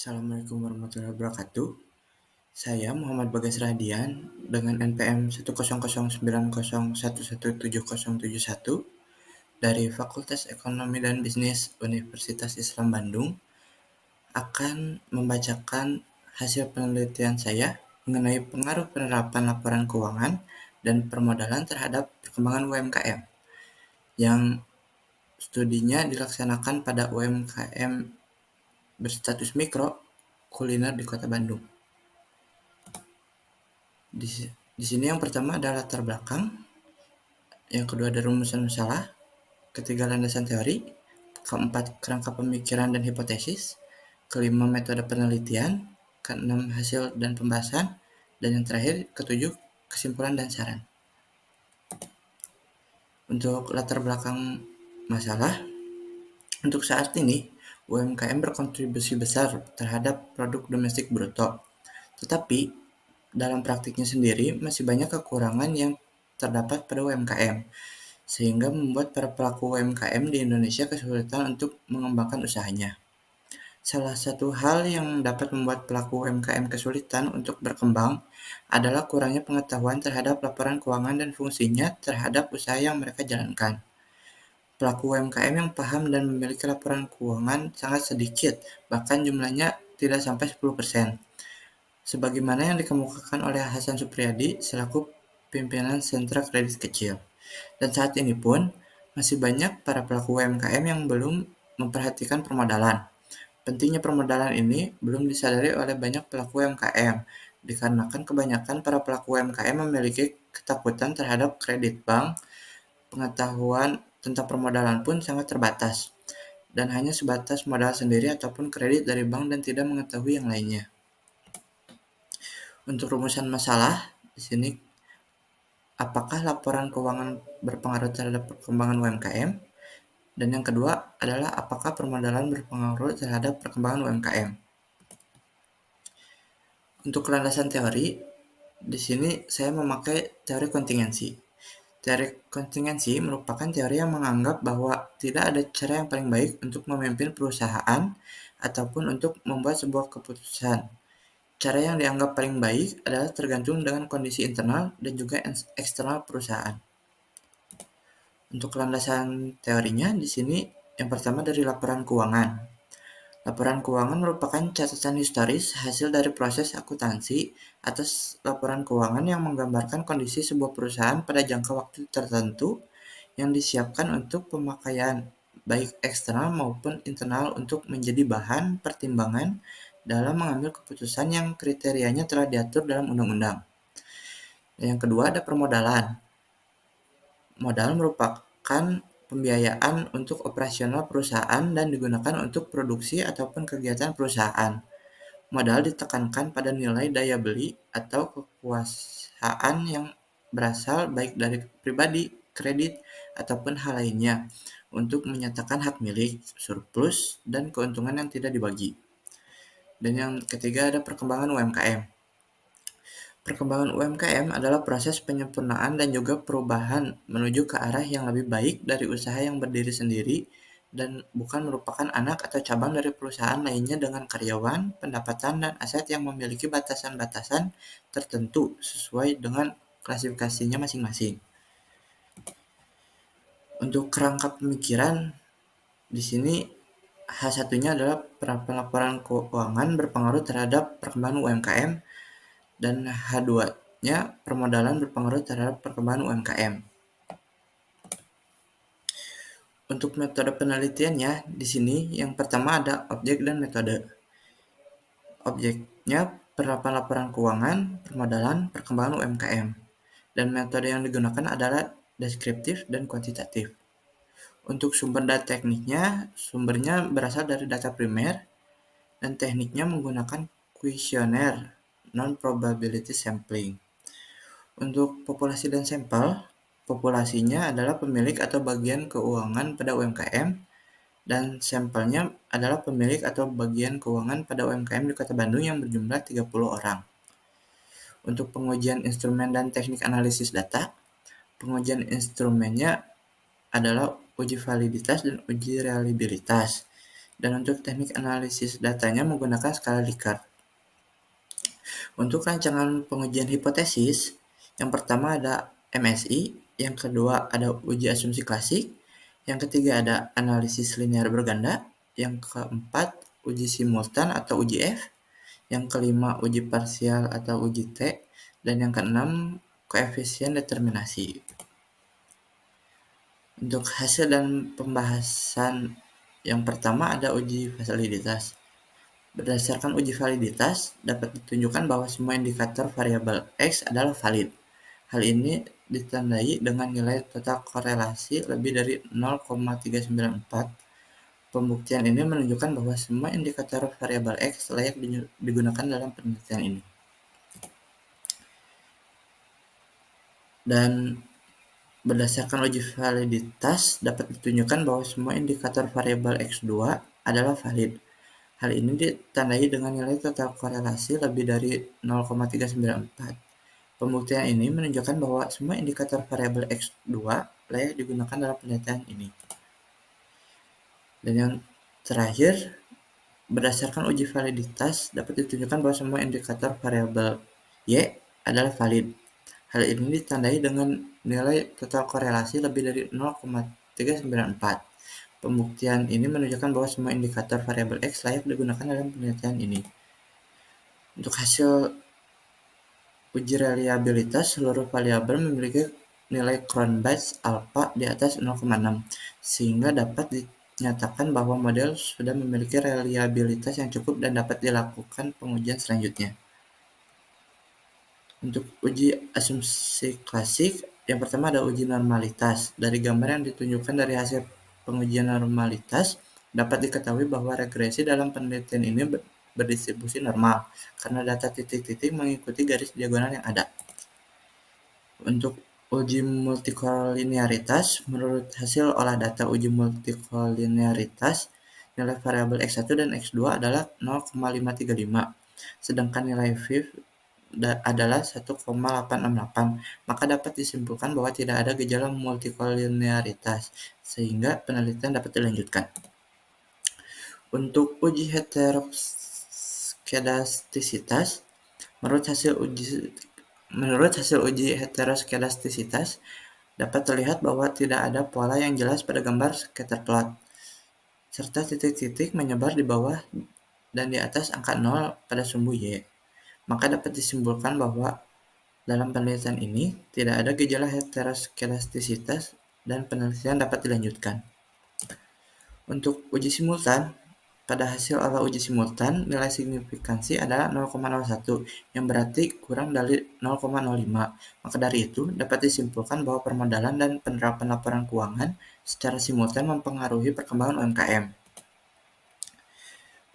Assalamualaikum warahmatullahi wabarakatuh. Saya Muhammad Bagas Radian dengan NPM 10090117171 dari Fakultas Ekonomi dan Bisnis Universitas Islam Bandung akan membacakan hasil penelitian saya mengenai pengaruh penerapan laporan keuangan dan permodalan terhadap perkembangan UMKM yang studinya dilaksanakan pada UMKM berstatus mikro kuliner di Kota Bandung. Di, di sini yang pertama adalah latar belakang, yang kedua ada rumusan masalah, ketiga landasan teori, keempat kerangka pemikiran dan hipotesis, kelima metode penelitian, keenam hasil dan pembahasan, dan yang terakhir ketujuh kesimpulan dan saran. Untuk latar belakang masalah, untuk saat ini UMKM berkontribusi besar terhadap produk domestik bruto, tetapi dalam praktiknya sendiri masih banyak kekurangan yang terdapat pada UMKM, sehingga membuat para pelaku UMKM di Indonesia kesulitan untuk mengembangkan usahanya. Salah satu hal yang dapat membuat pelaku UMKM kesulitan untuk berkembang adalah kurangnya pengetahuan terhadap laporan keuangan dan fungsinya terhadap usaha yang mereka jalankan. Pelaku UMKM yang paham dan memiliki laporan keuangan sangat sedikit, bahkan jumlahnya tidak sampai 10%. Sebagaimana yang dikemukakan oleh Hasan Supriyadi selaku pimpinan sentra kredit kecil. Dan saat ini pun masih banyak para pelaku UMKM yang belum memperhatikan permodalan. Pentingnya permodalan ini belum disadari oleh banyak pelaku UMKM, dikarenakan kebanyakan para pelaku UMKM memiliki ketakutan terhadap kredit bank. Pengetahuan tentang permodalan pun sangat terbatas, dan hanya sebatas modal sendiri ataupun kredit dari bank dan tidak mengetahui yang lainnya. Untuk rumusan masalah, di sini apakah laporan keuangan berpengaruh terhadap perkembangan UMKM? Dan yang kedua adalah apakah permodalan berpengaruh terhadap perkembangan UMKM? Untuk landasan teori, di sini saya memakai teori kontingensi. Teori kontingensi merupakan teori yang menganggap bahwa tidak ada cara yang paling baik untuk memimpin perusahaan ataupun untuk membuat sebuah keputusan. Cara yang dianggap paling baik adalah tergantung dengan kondisi internal dan juga eksternal perusahaan. Untuk landasan teorinya di sini yang pertama dari laporan keuangan. Laporan keuangan merupakan catatan historis hasil dari proses akuntansi atas laporan keuangan yang menggambarkan kondisi sebuah perusahaan pada jangka waktu tertentu yang disiapkan untuk pemakaian baik eksternal maupun internal untuk menjadi bahan pertimbangan dalam mengambil keputusan yang kriterianya telah diatur dalam undang-undang. Yang kedua ada permodalan. Modal merupakan pembiayaan untuk operasional perusahaan dan digunakan untuk produksi ataupun kegiatan perusahaan. Modal ditekankan pada nilai daya beli atau kekuasaan yang berasal baik dari pribadi, kredit, ataupun hal lainnya untuk menyatakan hak milik, surplus, dan keuntungan yang tidak dibagi. Dan yang ketiga ada perkembangan UMKM. Perkembangan UMKM adalah proses penyempurnaan dan juga perubahan menuju ke arah yang lebih baik dari usaha yang berdiri sendiri dan bukan merupakan anak atau cabang dari perusahaan lainnya dengan karyawan, pendapatan, dan aset yang memiliki batasan-batasan tertentu sesuai dengan klasifikasinya masing-masing. Untuk kerangka pemikiran, di sini H1-nya adalah pelaporan keuangan berpengaruh terhadap perkembangan UMKM, dan H2-nya permodalan berpengaruh terhadap perkembangan UMKM. Untuk metode penelitiannya, di sini yang pertama ada objek dan metode. Objeknya penerapan laporan keuangan, permodalan, perkembangan UMKM. Dan metode yang digunakan adalah deskriptif dan kuantitatif. Untuk sumber dan tekniknya, sumbernya berasal dari data primer, dan tekniknya menggunakan kuesioner non-probability sampling. Untuk populasi dan sampel, populasinya adalah pemilik atau bagian keuangan pada UMKM, dan sampelnya adalah pemilik atau bagian keuangan pada UMKM di Kota Bandung yang berjumlah 30 orang. Untuk pengujian instrumen dan teknik analisis data, pengujian instrumennya adalah uji validitas dan uji reliabilitas. Dan untuk teknik analisis datanya menggunakan skala Likert. Untuk rancangan pengujian hipotesis, yang pertama ada MSI, yang kedua ada uji asumsi klasik, yang ketiga ada analisis linear berganda, yang keempat uji simultan atau uji F, yang kelima uji parsial atau uji T, dan yang keenam koefisien determinasi. Untuk hasil dan pembahasan yang pertama ada uji validitas. Berdasarkan uji validitas, dapat ditunjukkan bahwa semua indikator variabel X adalah valid. Hal ini ditandai dengan nilai total korelasi lebih dari 0,394. Pembuktian ini menunjukkan bahwa semua indikator variabel X layak digunakan dalam penelitian ini. Dan berdasarkan uji validitas, dapat ditunjukkan bahwa semua indikator variabel X2 adalah valid. Hal ini ditandai dengan nilai total korelasi lebih dari 0,394. Pembuktian ini menunjukkan bahwa semua indikator variabel X2 layak digunakan dalam penelitian ini. Dan yang terakhir, berdasarkan uji validitas, dapat ditunjukkan bahwa semua indikator variabel Y adalah valid. Hal ini ditandai dengan nilai total korelasi lebih dari 0,394. Pembuktian ini menunjukkan bahwa semua indikator variabel X layak digunakan dalam penelitian ini. Untuk hasil uji reliabilitas, seluruh variabel memiliki nilai Cronbach's alpha di atas 0,6, sehingga dapat dinyatakan bahwa model sudah memiliki reliabilitas yang cukup dan dapat dilakukan pengujian selanjutnya. Untuk uji asumsi klasik, yang pertama ada uji normalitas. Dari gambar yang ditunjukkan dari hasil pengujian normalitas, dapat diketahui bahwa regresi dalam penelitian ini berdistribusi normal, karena data titik-titik mengikuti garis diagonal yang ada. Untuk uji multikolinearitas, menurut hasil olah data uji multikolinearitas, nilai variabel X1 dan X2 adalah 0,535, sedangkan nilai V adalah 1,868, maka dapat disimpulkan bahwa tidak ada gejala multikolinearitas, sehingga penelitian dapat dilanjutkan. Untuk uji heteroskedastisitas, menurut hasil uji heteroskedastisitas, dapat terlihat bahwa tidak ada pola yang jelas pada gambar scatter plot, serta titik-titik menyebar di bawah dan di atas angka 0 pada sumbu Y. Maka dapat disimpulkan bahwa dalam penelitian ini tidak ada gejala heteroskedastisitas dan penelitian dapat dilanjutkan. Untuk uji simultan, pada hasil olah uji simultan, nilai signifikansi adalah 0,01, yang berarti kurang dari 0,05. Maka dari itu, dapat disimpulkan bahwa permodalan dan penerapan laporan keuangan secara simultan mempengaruhi perkembangan UMKM.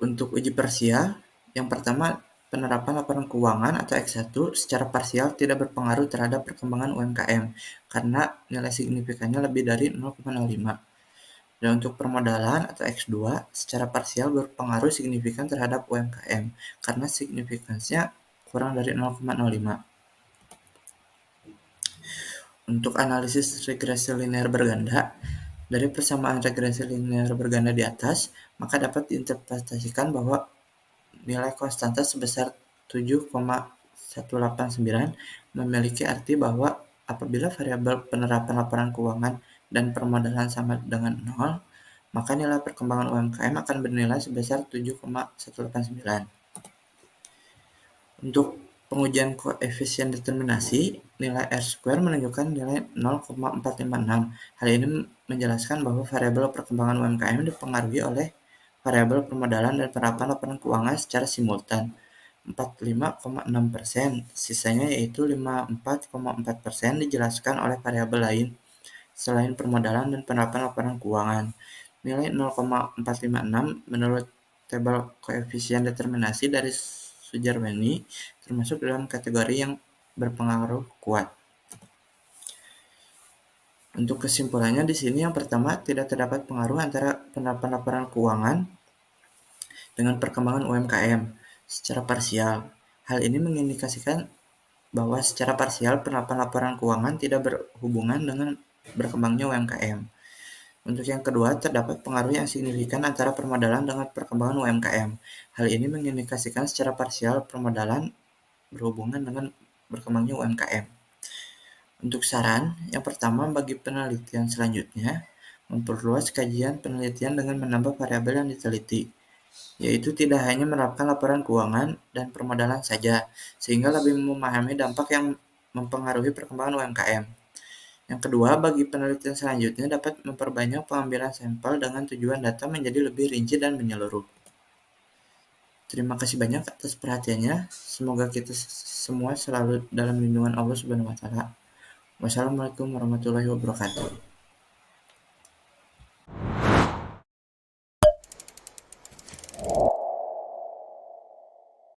Untuk uji parsial, yang pertama, penerapan laporan keuangan atau X1 secara parsial tidak berpengaruh terhadap perkembangan UMKM karena nilai signifikannya lebih dari 0,05. Dan untuk permodalan atau X2 secara parsial berpengaruh signifikan terhadap UMKM karena signifikansinya kurang dari 0,05. Untuk analisis regresi linear berganda, dari persamaan regresi linear berganda di atas, maka dapat diinterpretasikan bahwa nilai konstanta sebesar 7,189 memiliki arti bahwa apabila variabel penerapan laporan keuangan dan permodalan sama dengan 0, maka nilai perkembangan UMKM akan bernilai sebesar 7,189. Untuk pengujian koefisien determinasi, nilai R-square menunjukkan nilai 0,456. Hal ini menjelaskan bahwa variabel perkembangan UMKM dipengaruhi oleh variabel permodalan dan penerapan laporan keuangan secara simultan. 45,6%, sisanya yaitu 54,4% dijelaskan oleh variabel lain selain permodalan dan penerapan laporan keuangan. Nilai 0,456 menurut tabel koefisien determinasi dari Sujarweni termasuk dalam kategori yang berpengaruh kuat. Untuk kesimpulannya di sini yang pertama, tidak terdapat pengaruh antara penerapan laporan keuangan dengan perkembangan UMKM secara parsial. Hal ini mengindikasikan bahwa secara parsial penerapan laporan keuangan tidak berhubungan dengan berkembangnya UMKM. Untuk yang kedua, terdapat pengaruh yang signifikan antara permodalan dengan perkembangan UMKM. Hal ini mengindikasikan secara parsial permodalan berhubungan dengan berkembangnya UMKM. Untuk saran, yang pertama bagi penelitian selanjutnya, memperluas kajian penelitian dengan menambah variabel yang diteliti, yaitu tidak hanya menerapkan laporan keuangan dan permodalan saja, sehingga lebih memahami dampak yang mempengaruhi perkembangan UMKM. Yang kedua, bagi penelitian selanjutnya dapat memperbanyak pengambilan sampel dengan tujuan data menjadi lebih rinci dan menyeluruh. Terima kasih banyak atas perhatiannya. Semoga kita semua selalu dalam lindungan Allah Subhanahu wa taala. Wassalamualaikum warahmatullahi wabarakatuh.